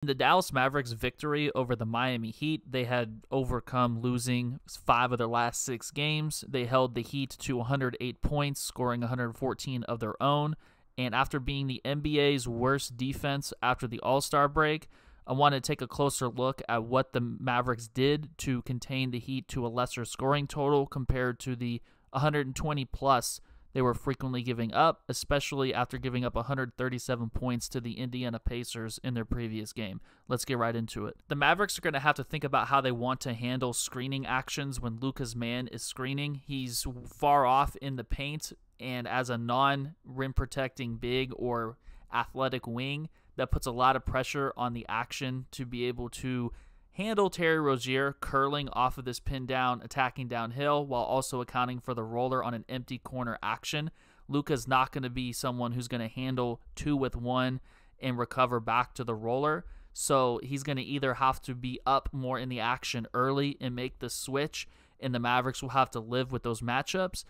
In the Dallas Mavericks victory over the Miami Heat, they had overcome losing 5 of their last 6 games. They held the Heat to 108 points, scoring 114 of their own. And after being the NBA's worst defense after the All-Star break, I want to take a closer look at what the Mavericks did to contain the Heat to a lesser scoring total compared to the 120 plus they were frequently giving up, especially after giving up 137 points to the Indiana Pacers in their previous game. Let's get right into it. The Mavericks are going to have to think about how they want to handle screening actions when Luka's man is screening. He's far off in the paint, and as a non-rim protecting big or athletic wing, that puts a lot of pressure on the action to be able to handle Terry Rozier curling off of this pin down, attacking downhill, while also accounting for the roller on an empty corner action. Luka's not going to be someone who's going to handle 2 with 1 and recover back to the roller. So he's going to either have to be up more in the action early and make the switch, and the Mavericks will have to live with those matchups,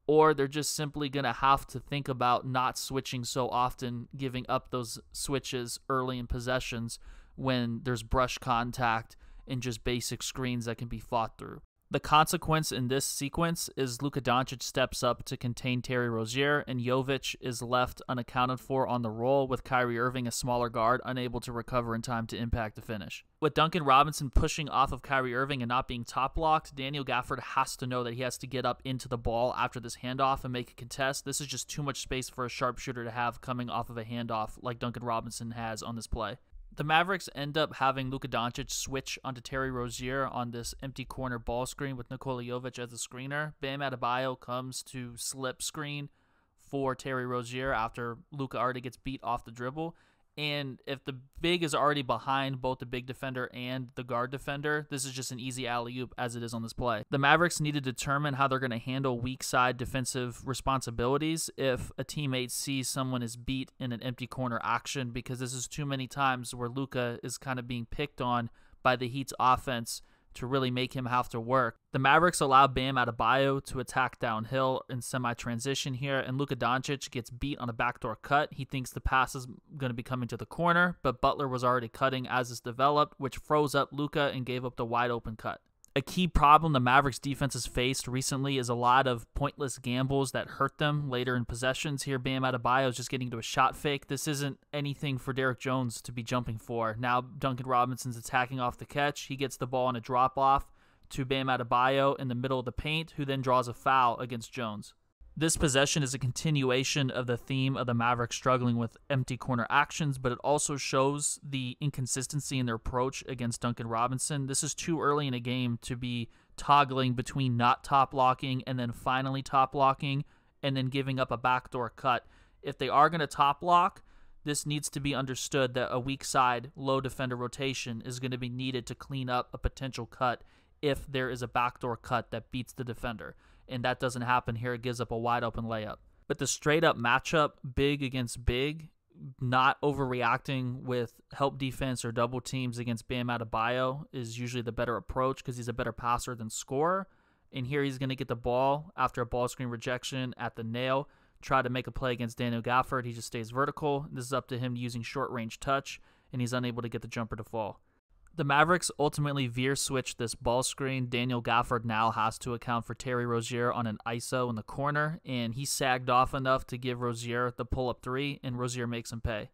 or they're just simply going to have to think about not switching so often, giving up those switches early in possessions when there's brush contact and just basic screens that can be fought through. The consequence in this sequence is Luka Doncic steps up to contain Terry Rozier, and Jovic is left unaccounted for on the roll, with Kyrie Irving, a smaller guard, unable to recover in time to impact the finish. With Duncan Robinson pushing off of Kyrie Irving and not being top-blocked, Daniel Gafford has to know that he has to get up into the ball after this handoff and make a contest. This is just too much space for a sharpshooter to have coming off of a handoff like Duncan Robinson has on this play. The Mavericks end up having Luka Doncic switch onto Terry Rozier on this empty corner ball screen with Nikola Jovic as the screener. Bam Adebayo comes to slip screen for Terry Rozier after Luka already gets beat off the dribble. And if the big is already behind both the big defender and the guard defender, this is just an easy alley-oop as it is on this play. The Mavericks need to determine how they're going to handle weak side defensive responsibilities if a teammate sees someone is beat in an empty corner action, because this is too many times where Luka is kind of being picked on by the Heat's offense to really make him have to work. The Mavericks allow Bam Adebayo to attack downhill in semi-transition here, and Luka Doncic gets beat on a backdoor cut. He thinks the pass is going to be coming to the corner, but Butler was already cutting as this developed, which froze up Luka and gave up the wide-open cut. A key problem the Mavericks defense has faced recently is a lot of pointless gambles that hurt them later in possessions. Here, Bam Adebayo is just getting to a shot fake. This isn't anything for Derrick Jones to be jumping for. Now Duncan Robinson's attacking off the catch. He gets the ball on a drop-off to Bam Adebayo in the middle of the paint, who then draws a foul against Jones. This possession is a continuation of the theme of the Mavericks struggling with empty corner actions, but it also shows the inconsistency in their approach against Duncan Robinson. This is too early in a game to be toggling between not top blocking and then finally top blocking and then giving up a backdoor cut. If they are going to top block, this needs to be understood that a weak side, low defender rotation is going to be needed to clean up a potential cut if there is a backdoor cut that beats the defender. And that doesn't happen here. It gives up a wide open layup. But the straight up matchup, big against big, not overreacting with help defense or double teams against Bam Adebayo is usually the better approach because he's a better passer than scorer. And here he's going to get the ball after a ball screen rejection at the nail, try to make a play against Daniel Gafford. He just stays vertical. This is up to him using short range touch, and he's unable to get the jumper to fall. The Mavericks ultimately veer switch this ball screen. Daniel Gafford now has to account for Terry Rozier on an ISO in the corner, and he sagged off enough to give Rozier the pull-up 3, and Rozier makes him pay.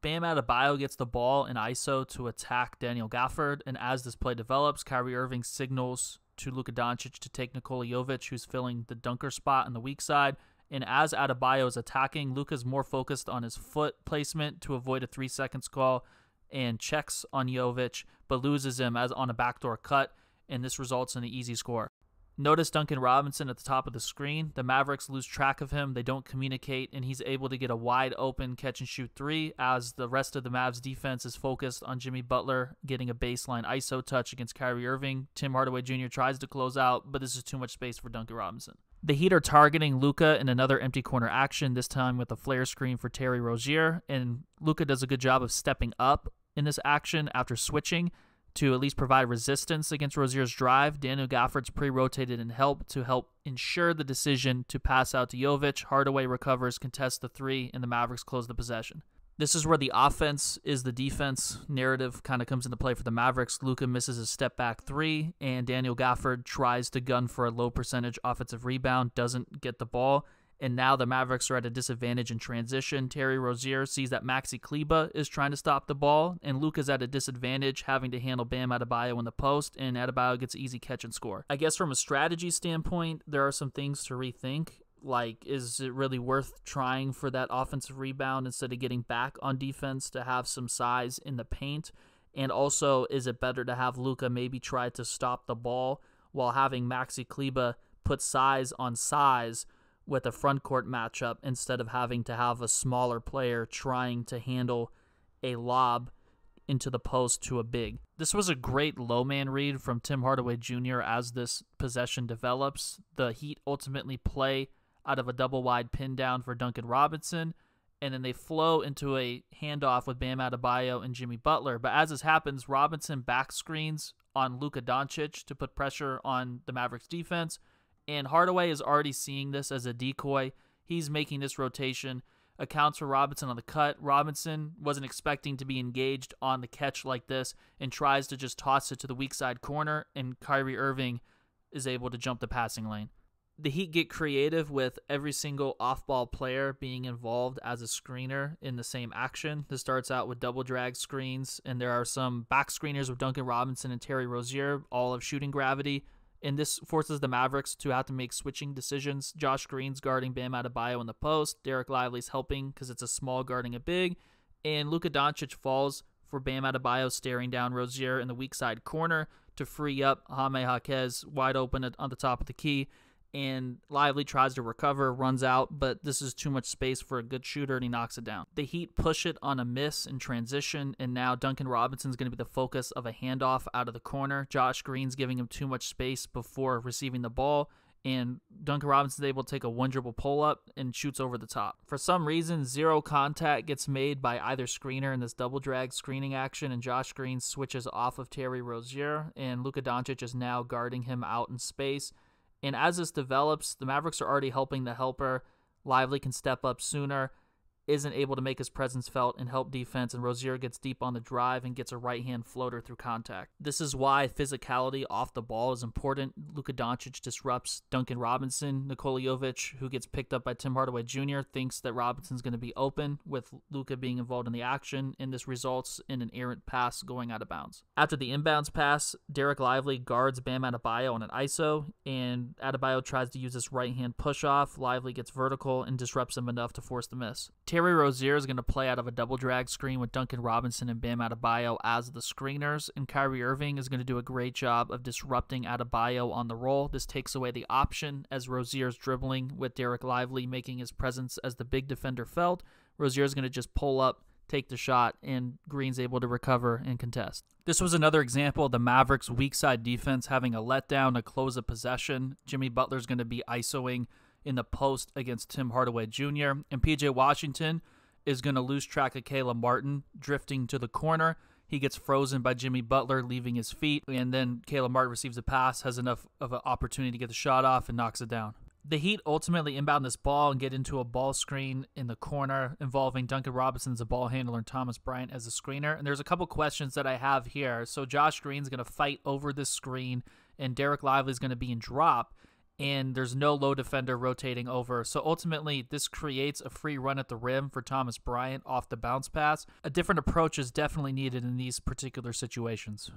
Bam Adebayo gets the ball in ISO to attack Daniel Gafford, and as this play develops, Kyrie Irving signals to Luka Doncic to take Nikola Jovic, who's filling the dunker spot on the weak side, and as Adebayo is attacking, Luka's more focused on his foot placement to avoid a 3 seconds call, and checks on Jovic, but loses him as on a backdoor cut, and this results in an easy score. Notice Duncan Robinson at the top of the screen. The Mavericks lose track of him. They don't communicate, and he's able to get a wide open catch and shoot 3 as the rest of the Mavs defense is focused on Jimmy Butler getting a baseline ISO touch against Kyrie Irving. Tim Hardaway Jr. tries to close out, but this is too much space for Duncan Robinson. The Heat are targeting Luka in another empty corner action, this time with a flare screen for Terry Rozier, and Luka does a good job of stepping up in this action after switching to at least provide resistance against Rozier's drive. Daniel Gafford's pre-rotated and help to help ensure the decision to pass out to Jovic. Hardaway recovers, contests the 3, and the Mavericks close the possession. This is where the offense is the defense narrative kind of comes into play for the Mavericks. Luka misses a step-back three, and Daniel Gafford tries to gun for a low-percentage offensive rebound, doesn't get the ball, and now the Mavericks are at a disadvantage in transition. Terry Rozier sees that Maxi Kleber is trying to stop the ball, and Luka's at a disadvantage having to handle Bam Adebayo in the post, and Adebayo gets an easy catch and score. I guess from a strategy standpoint, there are some things to rethink. Like, is it really worth trying for that offensive rebound instead of getting back on defense to have some size in the paint? And also, is it better to have Luka maybe try to stop the ball while having Maxi Kleber put size on size with a front court matchup instead of having to have a smaller player trying to handle a lob into the post to a big? This was a great low man read from Tim Hardaway Jr. as this possession develops. The Heat ultimately play out of a double wide pin down for Duncan Robinson, and then they flow into a handoff with Bam Adebayo and Jimmy Butler. But as this happens, Robinson back screens on Luka Doncic to put pressure on the Mavericks defense, and Hardaway is already seeing this as a decoy. He's making this rotation, accounts for Robinson on the cut. Robinson wasn't expecting to be engaged on the catch like this and tries to just toss it to the weak side corner, and Kyrie Irving is able to jump the passing lane. The Heat get creative with every single off-ball player being involved as a screener in the same action. This starts out with double drag screens, and there are some back screeners with Duncan Robinson and Terry Rozier, all of shooting gravity, and this forces the Mavericks to have to make switching decisions. Josh Green's guarding Bam Adebayo in the post. Derek Lively's helping because it's a small guarding a big, and Luka Doncic falls for Bam Adebayo staring down Rozier in the weak side corner to free up Jaime Jaquez wide open on the top of the key. And Lively tries to recover, runs out, but this is too much space for a good shooter, and he knocks it down. The Heat push it on a miss in transition, and now Duncan Robinson's going to be the focus of a handoff out of the corner. Josh Green's giving him too much space before receiving the ball, and Duncan Robinson's able to take a one-dribble pull-up and shoots over the top. For some reason, zero contact gets made by either screener in this double-drag screening action, and Josh Green switches off of Terry Rozier, and Luka Doncic is now guarding him out in space. And as this develops, the Mavericks are already helping the helper. Lively can step up sooner, isn't able to make his presence felt and help defense, and Rozier gets deep on the drive and gets a right-hand floater through contact. This is why physicality off the ball is important. Luka Doncic disrupts Duncan Robinson. Nikola Jovic, who gets picked up by Tim Hardaway Jr., thinks that Robinson's going to be open with Luka being involved in the action, and this results in an errant pass going out of bounds. After the inbounds pass, Derek Lively guards Bam Adebayo on an ISO, and Adebayo tries to use this right-hand push-off. Lively gets vertical and disrupts him enough to force the miss. Terry Rozier is going to play out of a double drag screen with Duncan Robinson and Bam Adebayo as the screeners, and Kyrie Irving is going to do a great job of disrupting Adebayo on the roll. This takes away the option as Rozier's dribbling with Derek Lively making his presence as the big defender felt. Rozier is going to just pull up, take the shot, and Green's able to recover and contest. This was another example of the Mavericks' weak side defense having a letdown to close a possession. Jimmy Butler's going to be ISOing in the post against Tim Hardaway Jr., and PJ Washington is going to lose track of Caleb Martin, drifting to the corner. He gets frozen by Jimmy Butler, leaving his feet, and then Caleb Martin receives a pass, has enough of an opportunity to get the shot off, and knocks it down. The Heat ultimately inbound this ball and get into a ball screen in the corner involving Duncan Robinson as a ball handler and Thomas Bryant as a screener. And there's a couple questions that I have here. So Josh Green's going to fight over this screen, and Derek Lively's going to be in drop, and there's no low defender rotating over. So ultimately, this creates a free run at the rim for Thomas Bryant off the bounce pass. A different approach is definitely needed in these particular situations.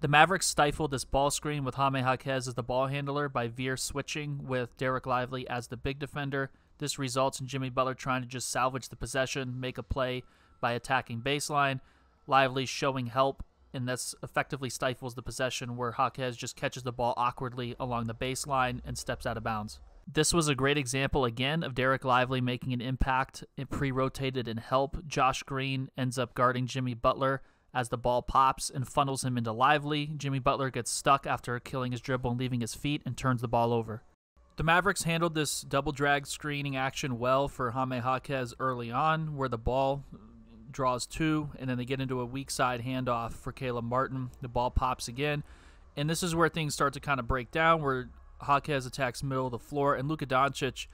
The Mavericks stifled this ball screen with Jaime Jaquez as the ball handler by veer switching with Derek Lively as the big defender. This results in Jimmy Butler trying to just salvage the possession, make a play by attacking baseline. Lively showing help, and this effectively stifles the possession where Jaquez just catches the ball awkwardly along the baseline and steps out of bounds. This was a great example, again, of Derek Lively making an impact and pre-rotated and help. Josh Green ends up guarding Jimmy Butler as the ball pops and funnels him into Lively. Jimmy Butler gets stuck after killing his dribble and leaving his feet and turns the ball over. The Mavericks handled this double drag screening action well for Jaime Jaquez early on, where the ball draws two, and then they get into a weak side handoff for Caleb Martin. The ball pops again, and this is where things start to kind of break down, where Jaquez attacks middle of the floor, and Luka Doncic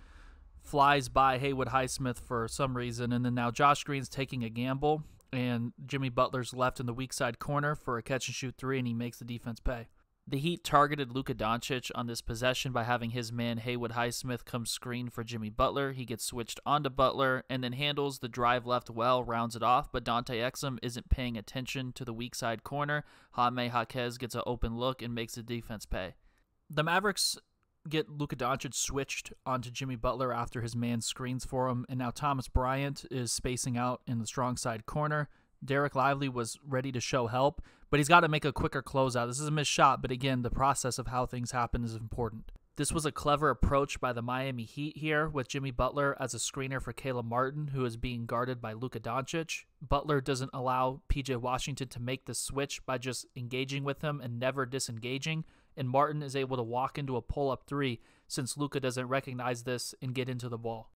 flies by Haywood Highsmith for some reason, and then now Josh Green's taking a gamble, and Jimmy Butler's left in the weak side corner for a catch-and-shoot three, and he makes the defense pay. The Heat targeted Luka Doncic on this possession by having his man Haywood Highsmith come screen for Jimmy Butler. He gets switched onto Butler and then handles the drive left well, rounds it off, but Dante Exum isn't paying attention to the weak side corner. Jaime Jaquez gets an open look and makes the defense pay. The Mavericks get Luka Doncic switched onto Jimmy Butler after his man screens for him, and now Thomas Bryant is spacing out in the strong side corner. Derek Lively was ready to show help, but he's got to make a quicker closeout. This is a missed shot, but again, the process of how things happen is important. This was a clever approach by the Miami Heat here, with Jimmy Butler as a screener for Caleb Martin, who is being guarded by Luka Doncic. Butler doesn't allow PJ Washington to make the switch by just engaging with him and never disengaging, and Martin is able to walk into a pull-up three since Luka doesn't recognize this and get into the ball.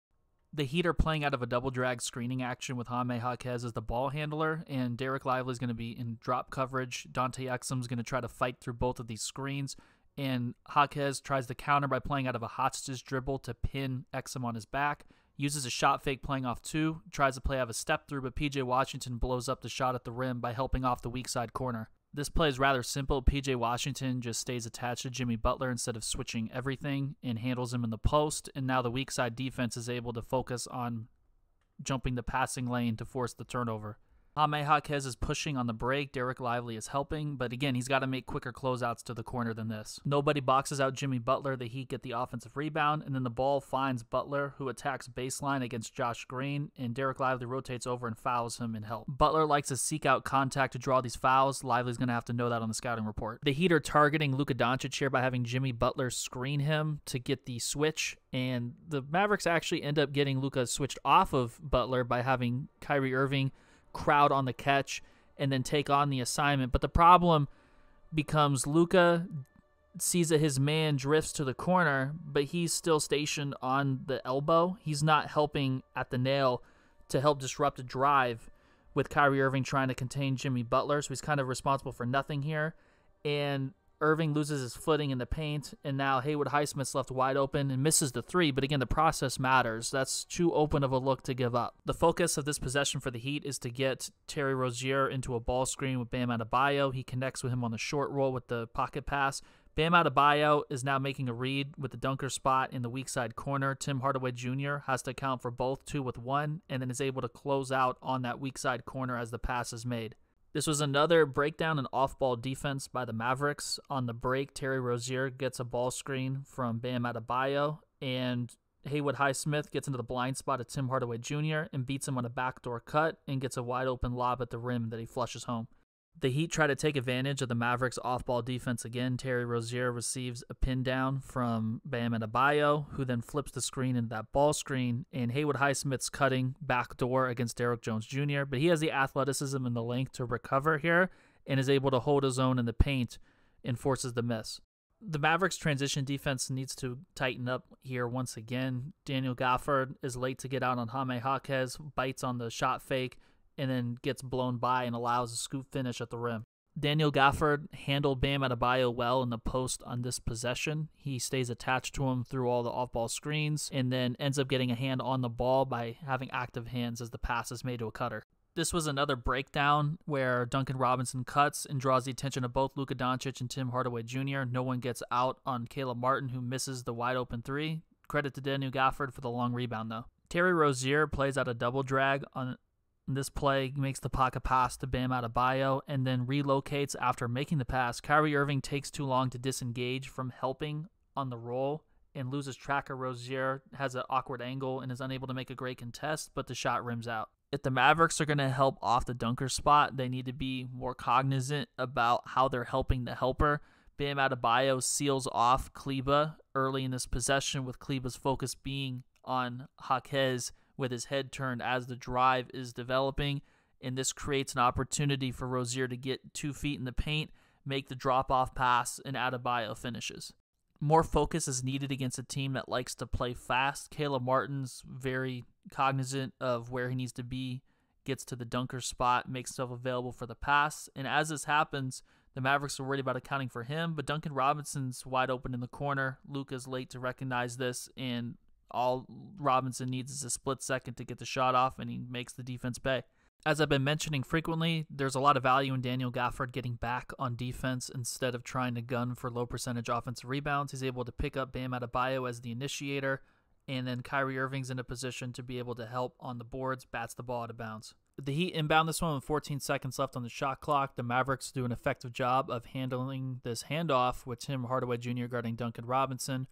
The Heat are playing out of a double drag screening action with Jaime Jaquez as the ball handler, and Derek Lively is going to be in drop coverage. Dante Exum is going to try to fight through both of these screens, and Jaquez tries to counter by playing out of a hostage dribble to pin Exum on his back. Uses a shot fake playing off two, tries to play out of a step through, but PJ Washington blows up the shot at the rim by helping off the weak side corner. This play is rather simple. PJ Washington just stays attached to Jimmy Butler instead of switching everything and handles him in the post, and now the weak side defense is able to focus on jumping the passing lane to force the turnover. Jaime Jaquez is pushing on the break. Derek Lively is helping, but again, he's got to make quicker closeouts to the corner than this. Nobody boxes out Jimmy Butler. The Heat get the offensive rebound, and then the ball finds Butler, who attacks baseline against Josh Green, and Derek Lively rotates over and fouls him in help. Butler likes to seek out contact to draw these fouls. Lively's going to have to know that on the scouting report. The Heat are targeting Luka Doncic here by having Jimmy Butler screen him to get the switch, and the Mavericks actually end up getting Luka switched off of Butler by having Kyrie Irving crowd on the catch and then take on the assignment. But the problem becomes Luka sees that his man drifts to the corner, but he's still stationed on the elbow. He's not helping at the nail to help disrupt a drive with Kyrie Irving trying to contain Jimmy Butler, so he's kind of responsible for nothing here. And Irving loses his footing in the paint, and now Haywood Highsmith's left wide open and misses the three, but again, the process matters. That's too open of a look to give up. The focus of this possession for the Heat is to get Terry Rozier into a ball screen with Bam Adebayo. He connects with him on the short roll with the pocket pass. Bam Adebayo is now making a read with the dunker spot in the weak side corner. Tim Hardaway Jr. has to account for both 2 with 1, and then is able to close out on that weak side corner as the pass is made. This was another breakdown and off-ball defense by the Mavericks. On the break, Terry Rozier gets a ball screen from Bam Adebayo, and Haywood Highsmith gets into the blind spot of Tim Hardaway Jr. and beats him on a backdoor cut and gets a wide-open lob at the rim that he flushes home. The Heat try to take advantage of the Mavericks' off-ball defense again. Terry Rozier receives a pin down from Bam Adebayo, who then flips the screen into that ball screen, and Haywood Highsmith's cutting backdoor against Derrick Jones Jr., but he has the athleticism and the length to recover here and is able to hold his own in the paint and forces the miss. The Mavericks' transition defense needs to tighten up here once again. Daniel Gafford is late to get out on Jaime Jaquez, bites on the shot fake, and then gets blown by and allows a scoop finish at the rim. Daniel Gafford handled Bam Adebayo well in the post on this possession. He stays attached to him through all the off-ball screens and then ends up getting a hand on the ball by having active hands as the pass is made to a cutter. This was another breakdown where Duncan Robinson cuts and draws the attention of both Luka Doncic and Tim Hardaway Jr. No one gets out on Caleb Martin, who misses the wide-open three. Credit to Daniel Gafford for the long rebound, though. Terry Rozier plays out a double drag on this play, makes the pocket pass to Bam Adebayo, and then relocates after making the pass. Kyrie Irving takes too long to disengage from helping on the roll and loses track of Rozier, has an awkward angle, and is unable to make a great contest, but the shot rims out. If the Mavericks are going to help off the dunker spot, they need to be more cognizant about how they're helping the helper. Bam Adebayo seals off Kleba early in this possession, with Kleba's focus being on Jaquez with his head turned as the drive is developing, and this creates an opportunity for Rozier to get 2 feet in the paint, make the drop-off pass, and Adebayo finishes. More focus is needed against a team that likes to play fast. Caleb Martin's very cognizant of where he needs to be, gets to the dunker spot, makes himself available for the pass, and as this happens, the Mavericks are worried about accounting for him, but Duncan Robinson's wide open in the corner. Luka's late to recognize this and All Robinson needs is a split second to get the shot off, and he makes the defense pay. As I've been mentioning frequently, there's a lot of value in Daniel Gafford getting back on defense instead of trying to gun for low percentage offensive rebounds. He's able to pick up Bam Adebayo as the initiator, and then Kyrie Irving's in a position to be able to help on the boards, bats the ball out of bounds. The Heat inbound this one with 14 seconds left on the shot clock. The Mavericks do an effective job of handling this handoff with Tim Hardaway Jr. guarding Duncan Robinson.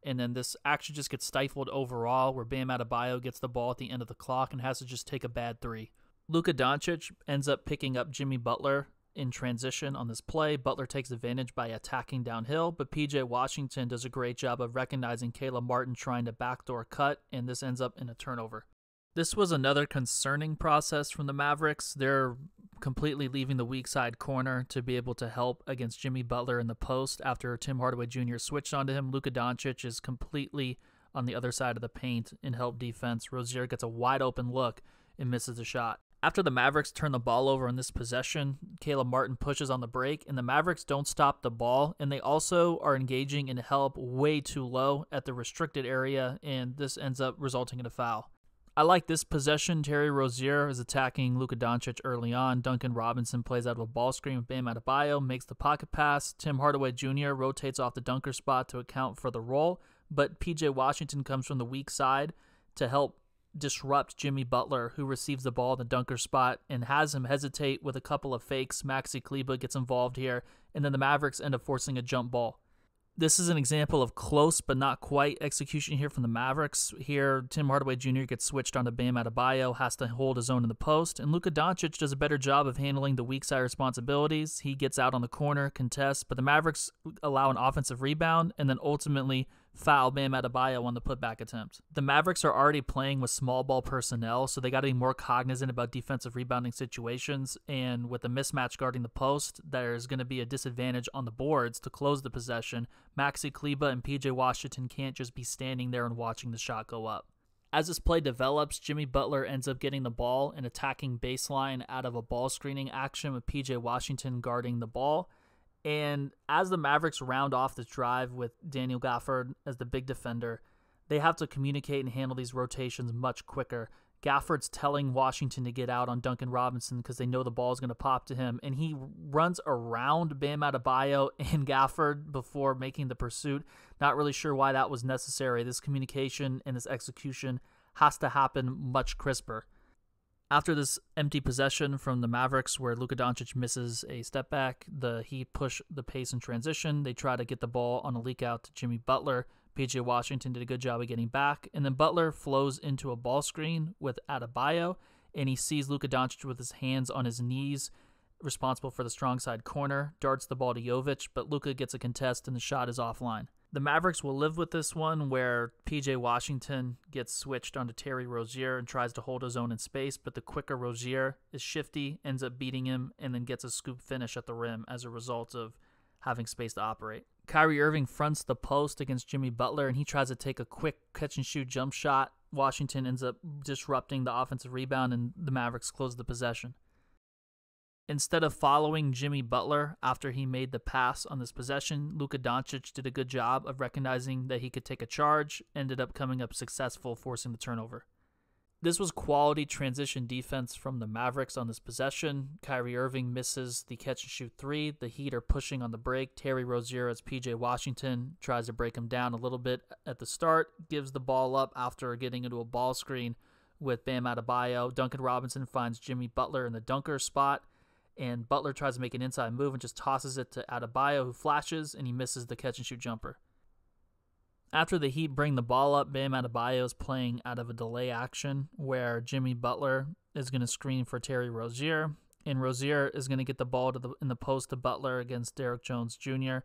And then this action just gets stifled overall, where Bam Adebayo gets the ball at the end of the clock and has to just take a bad three. Luka Doncic ends up picking up Jimmy Butler in transition on this play. Butler takes advantage by attacking downhill, but PJ Washington does a great job of recognizing Caleb Martin trying to backdoor cut, and this ends up in a turnover. This was another concerning process from the Mavericks. They're completely leaving the weak side corner to be able to help against Jimmy Butler in the post after Tim Hardaway Jr. switched onto him. Luka Doncic is completely on the other side of the paint in help defense. Rozier gets a wide open look and misses the shot. After the Mavericks turn the ball over in this possession, Caleb Martin pushes on the break, and the Mavericks don't stop the ball, and they also are engaging in help way too low at the restricted area, and this ends up resulting in a foul. I like this possession. Terry Rozier is attacking Luka Doncic early on. Duncan Robinson plays out of a ball screen with Bam Adebayo, makes the pocket pass. Tim Hardaway Jr. rotates off the dunker spot to account for the roll, but PJ Washington comes from the weak side to help disrupt Jimmy Butler, who receives the ball in the dunker spot and has him hesitate with a couple of fakes. Maxi Kleber gets involved here, and then the Mavericks end up forcing a jump ball. This is an example of close but not quite execution here from the Mavericks. Here, Tim Hardaway Jr. gets switched onto Bam Adebayo, has to hold his own in the post, and Luka Doncic does a better job of handling the weak side responsibilities. He gets out on the corner, contests, but the Mavericks allow an offensive rebound and then ultimately foul Bam Adebayo on the putback attempt. The Mavericks are already playing with small ball personnel, so they got to be more cognizant about defensive rebounding situations, and with the mismatch guarding the post, there's going to be a disadvantage on the boards to close the possession. Maxi Kleber and PJ Washington can't just be standing there and watching the shot go up. As this play develops, Jimmy Butler ends up getting the ball and attacking baseline out of a ball screening action with PJ Washington guarding the ball. And as the Mavericks round off this drive with Daniel Gafford as the big defender, they have to communicate and handle these rotations much quicker. Gafford's telling Washington to get out on Duncan Robinson because they know the ball is going to pop to him, and he runs around Bam Adebayo and Gafford before making the pursuit. Not really sure why that was necessary. This communication and this execution has to happen much crisper. After this empty possession from the Mavericks where Luka Doncic misses a step back, the Heat push the pace in transition. They try to get the ball on a leak out to Jimmy Butler. PJ Washington did a good job of getting back, and then Butler flows into a ball screen with Adebayo, and he sees Luka Doncic with his hands on his knees, responsible for the strong side corner, darts the ball to Jovic, but Luka gets a contest and the shot is offline. The Mavericks will live with this one where PJ Washington gets switched onto Terry Rozier and tries to hold his own in space, but the quicker Rozier is shifty, ends up beating him, and then gets a scoop finish at the rim as a result of having space to operate. Kyrie Irving fronts the post against Jimmy Butler, and he tries to take a quick catch-and-shoot jump shot. Washington ends up disrupting the offensive rebound, and the Mavericks close the possession. Instead of following Jimmy Butler after he made the pass on this possession, Luka Doncic did a good job of recognizing that he could take a charge, ended up coming up successful, forcing the turnover. This was quality transition defense from the Mavericks on this possession. Kyrie Irving misses the catch-and-shoot three. The Heat are pushing on the break. Terry Rozier, as PJ Washington, tries to break him down a little bit at the start, gives the ball up after getting into a ball screen with Bam Adebayo. Duncan Robinson finds Jimmy Butler in the dunker spot, and Butler tries to make an inside move and just tosses it to Adebayo, who flashes, and he misses the catch-and-shoot jumper. After the Heat bring the ball up, Bam Adebayo is playing out of a delay action where Jimmy Butler is going to screen for Terry Rozier, and Rozier is going to get the ball in the post to Butler against Derrick Jones Jr.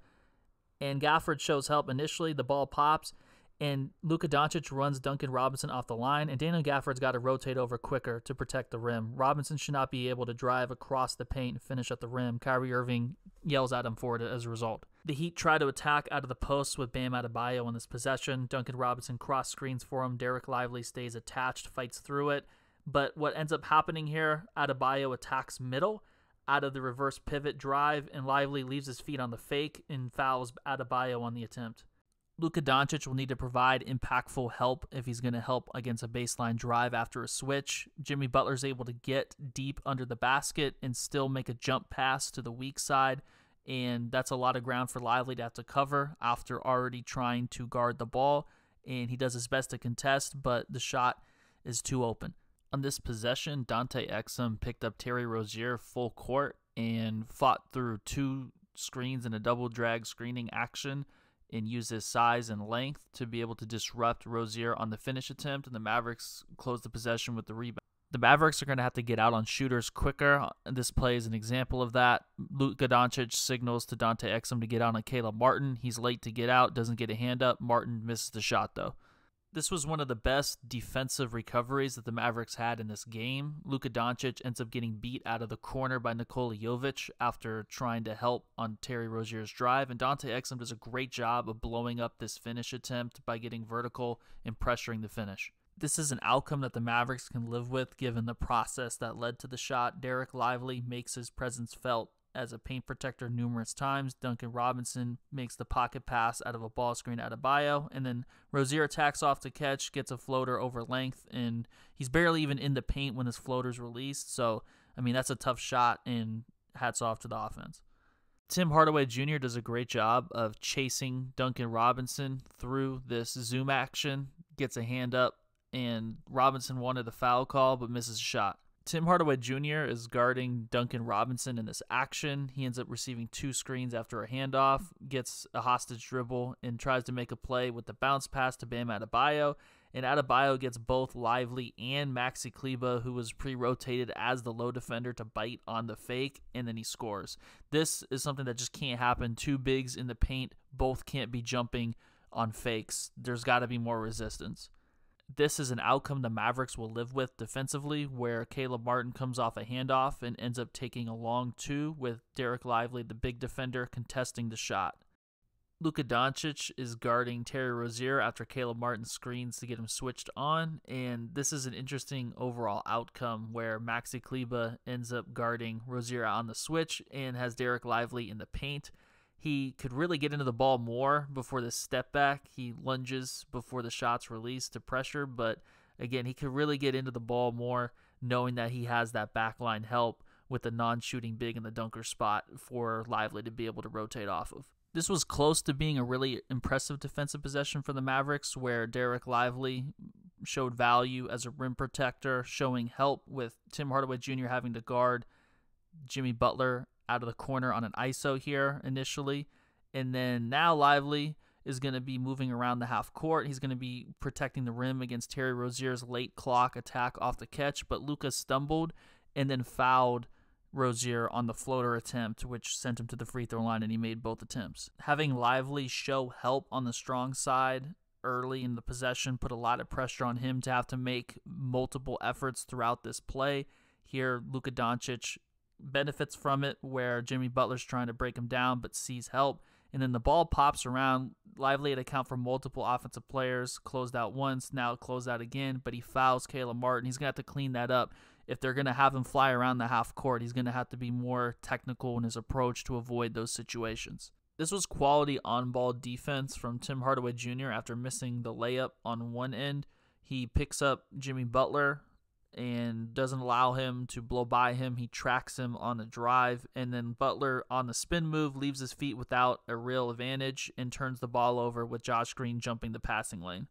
And Gafford shows help initially. The ball pops, and Luka Doncic runs Duncan Robinson off the line, and Daniel Gafford's got to rotate over quicker to protect the rim. Robinson should not be able to drive across the paint and finish at the rim. Kyrie Irving yells at him for it as a result. The Heat try to attack out of the post with Bam Adebayo on this possession. Duncan Robinson cross screens for him. Derek Lively stays attached, fights through it. But what ends up happening here, Adebayo attacks middle out of the reverse pivot drive, and Lively leaves his feet on the fake and fouls Adebayo on the attempt. Luka Doncic will need to provide impactful help if he's going to help against a baseline drive after a switch. Jimmy Butler's able to get deep under the basket and still make a jump pass to the weak side, and that's a lot of ground for Lively to have to cover after already trying to guard the ball, and he does his best to contest, but the shot is too open. On this possession, Dante Exum picked up Terry Rozier full court and fought through 2 screens in a double drag screening action and used his size and length to be able to disrupt Rozier on the finish attempt, and the Mavericks closed the possession with the rebound. The Mavericks are going to have to get out on shooters quicker. This play is an example of that. Luka Doncic signals to Dante Exum to get out on Caleb Martin. He's late to get out, doesn't get a hand up. Martin misses the shot, though. This was one of the best defensive recoveries that the Mavericks had in this game. Luka Doncic ends up getting beat out of the corner by Nikola Jovic after trying to help on Terry Rozier's drive, and Dante Exum does a great job of blowing up this finish attempt by getting vertical and pressuring the finish. This is an outcome that the Mavericks can live with given the process that led to the shot. Derek Lively makes his presence felt as a paint protector numerous times. Duncan Robinson makes the pocket pass out of a ball screen out of Adebayo, and then Rozier attacks off to catch, gets a floater over length, and he's barely even in the paint when his floater's released. So, I mean, that's a tough shot, and hats off to the offense. Tim Hardaway Jr. does a great job of chasing Duncan Robinson through this zoom action, gets a hand up, and Robinson wanted the foul call but misses a shot. Tim Hardaway Jr. is guarding Duncan Robinson in this action. He ends up receiving 2 screens after a handoff, gets a hostage dribble, and tries to make a play with the bounce pass to Bam Adebayo. And Adebayo gets both Lively and Maxi Kleber, who was pre-rotated as the low defender, to bite on the fake, and then he scores. This is something that just can't happen. 2 bigs in the paint, both can't be jumping on fakes. There's got to be more resistance. This is an outcome the Mavericks will live with defensively, where Caleb Martin comes off a handoff and ends up taking a long 2 with Derek Lively, the big defender, contesting the shot. Luka Doncic is guarding Terry Rozier after Caleb Martin screens to get him switched on, and this is an interesting overall outcome where Maxi Kleber ends up guarding Rozier on the switch and has Derek Lively in the paint. He could really get into the ball more before the step back. He lunges before the shot's released to pressure, but again, he could really get into the ball more knowing that he has that backline help with the non-shooting big in the dunker spot for Lively to be able to rotate off of. This was close to being a really impressive defensive possession for the Mavericks, where Derek Lively showed value as a rim protector, showing help with Tim Hardaway Jr. having to guard Jimmy Butler out of the corner on an ISO here initially. And then now Lively is going to be moving around the half court. He's going to be protecting the rim against Terry Rozier's late clock attack off the catch, but Luka stumbled and then fouled Rozier on the floater attempt, which sent him to the free throw line, and he made both attempts. Having Lively show help on the strong side early in the possession put a lot of pressure on him to have to make multiple efforts throughout this play. Here, Luka Doncic benefits from it, where Jimmy Butler's trying to break him down but sees help, and then the ball pops around. Lively had to account for multiple offensive players, closed out once, now closed out again, but he fouls Caleb Martin. He's going to have to clean that up. If they're going to have him fly around the half court, he's going to have to be more technical in his approach to avoid those situations. This was quality on-ball defense from Tim Hardaway Jr. after missing the layup on one end. He picks up Jimmy Butler and doesn't allow him to blow by him. He tracks him on the drive, and then Butler on the spin move leaves his feet without a real advantage and turns the ball over with Josh Green jumping the passing lane.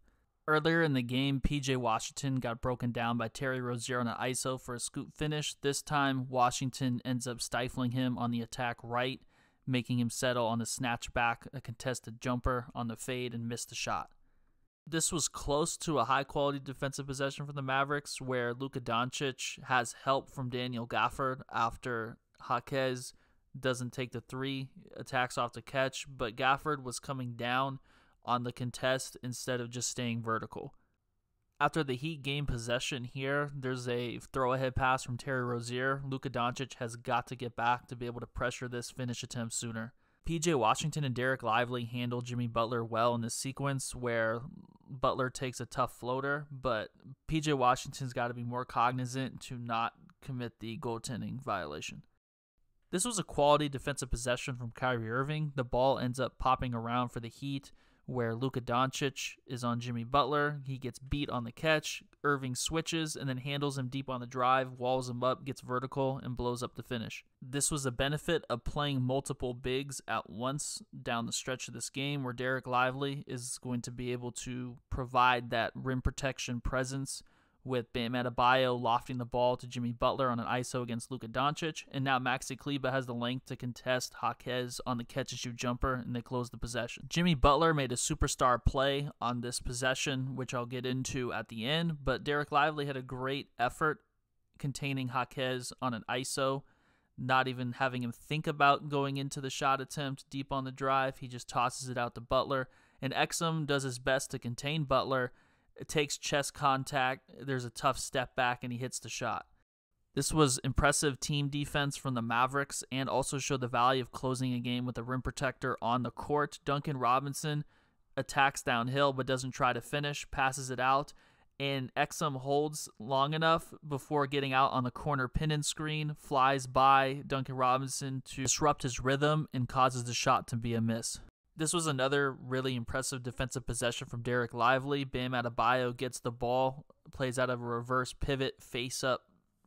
Earlier in the game, P.J. Washington got broken down by Terry Rozier on an ISO for a scoop finish. This time, Washington ends up stifling him on the attack right, making him settle on the snatch back, a contested jumper on the fade, and miss the shot. This was close to a high-quality defensive possession for the Mavericks, where Luka Doncic has help from Daniel Gafford after Jaquez doesn't take the 3, attacks off the catch, but Gafford was coming down on the contest instead of just staying vertical. After the Heat gain possession here, there's a throw-ahead pass from Terry Rozier. Luka Doncic has got to get back to be able to pressure this finish attempt sooner. P.J. Washington and Derek Lively handle Jimmy Butler well in this sequence, where Butler takes a tough floater, but P.J. Washington's got to be more cognizant to not commit the goaltending violation. This was a quality defensive possession from Kyrie Irving. The ball ends up popping around for the Heat, where Luka Doncic is on Jimmy Butler. He gets beat on the catch. Irving switches and then handles him deep on the drive, walls him up, gets vertical, and blows up the finish. This was a benefit of playing multiple bigs at once down the stretch of this game, where Derek Lively is going to be able to provide that rim protection presence with Bam Adebayo lofting the ball to Jimmy Butler on an ISO against Luka Doncic. And now Maxi Kleber has the length to contest Jaquez on the catch-and-shoot jumper, and they close the possession. Jimmy Butler made a superstar play on this possession, which I'll get into at the end, but Derek Lively had a great effort containing Jaquez on an ISO, not even having him think about going into the shot attempt deep on the drive. He just tosses it out to Butler, and Exum does his best to contain Butler. It takes chest contact, there's a tough step back, and he hits the shot. This was impressive team defense from the Mavericks and also showed the value of closing a game with a rim protector on the court. Duncan Robinson attacks downhill but doesn't try to finish, passes it out, and Exum holds long enough before getting out on the corner pin and screen, flies by Duncan Robinson to disrupt his rhythm and causes the shot to be a miss. This was another really impressive defensive possession from Derek Lively. Bam Adebayo gets the ball, plays out of a reverse pivot, face-up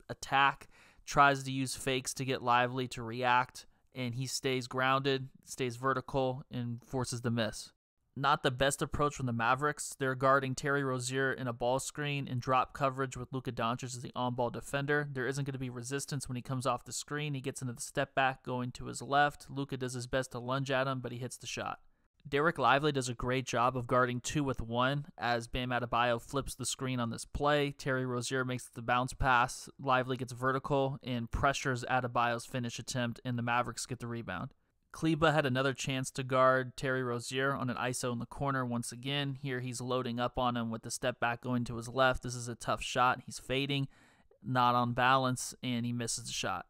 attack, tries to use fakes to get Lively to react, and he stays grounded, stays vertical, and forces the miss. Not the best approach from the Mavericks. They're guarding Terry Rozier in a ball screen and drop coverage with Luka Doncic as the on-ball defender. There isn't going to be resistance when he comes off the screen. He gets into the step back going to his left. Luka does his best to lunge at him, but he hits the shot. Derek Lively does a great job of guarding 2-with-1 as Bam Adebayo flips the screen on this play. Terry Rozier makes the bounce pass. Lively gets vertical and pressures Adebayo's finish attempt, and the Mavericks get the rebound. Kleber had another chance to guard Terry Rozier on an ISO in the corner once again. Here he's loading up on him with the step back going to his left. This is a tough shot. He's fading, not on balance, and he misses the shot.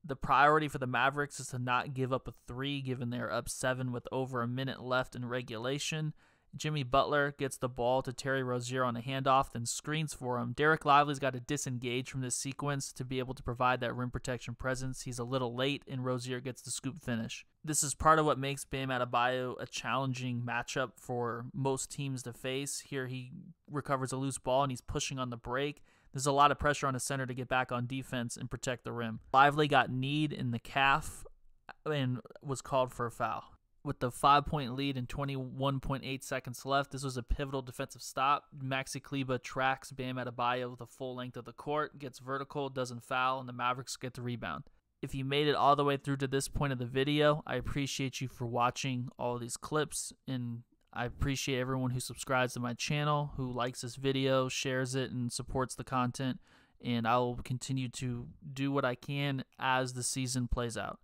The priority for the Mavericks is to not give up a three, given they're up 7 with over a minute left in regulation. Jimmy Butler gets the ball to Terry Rozier on a handoff, then screens for him. Derek Lively's got to disengage from this sequence to be able to provide that rim protection presence. He's a little late, and Rozier gets the scoop finish. This is part of what makes Bam Adebayo a challenging matchup for most teams to face. Here he recovers a loose ball, and he's pushing on the break. There's a lot of pressure on a center to get back on defense and protect the rim. Lively got kneed in the calf and was called for a foul. With the 5-point lead and 21.8 seconds left, this was a pivotal defensive stop. Maxi Kleber tracks Bam Adebayo the full length of the court, gets vertical, doesn't foul, and the Mavericks get the rebound. If you made it all the way through to this point of the video, I appreciate you for watching all these clips, and I appreciate everyone who subscribes to my channel, who likes this video, shares it, and supports the content, and I will continue to do what I can as the season plays out.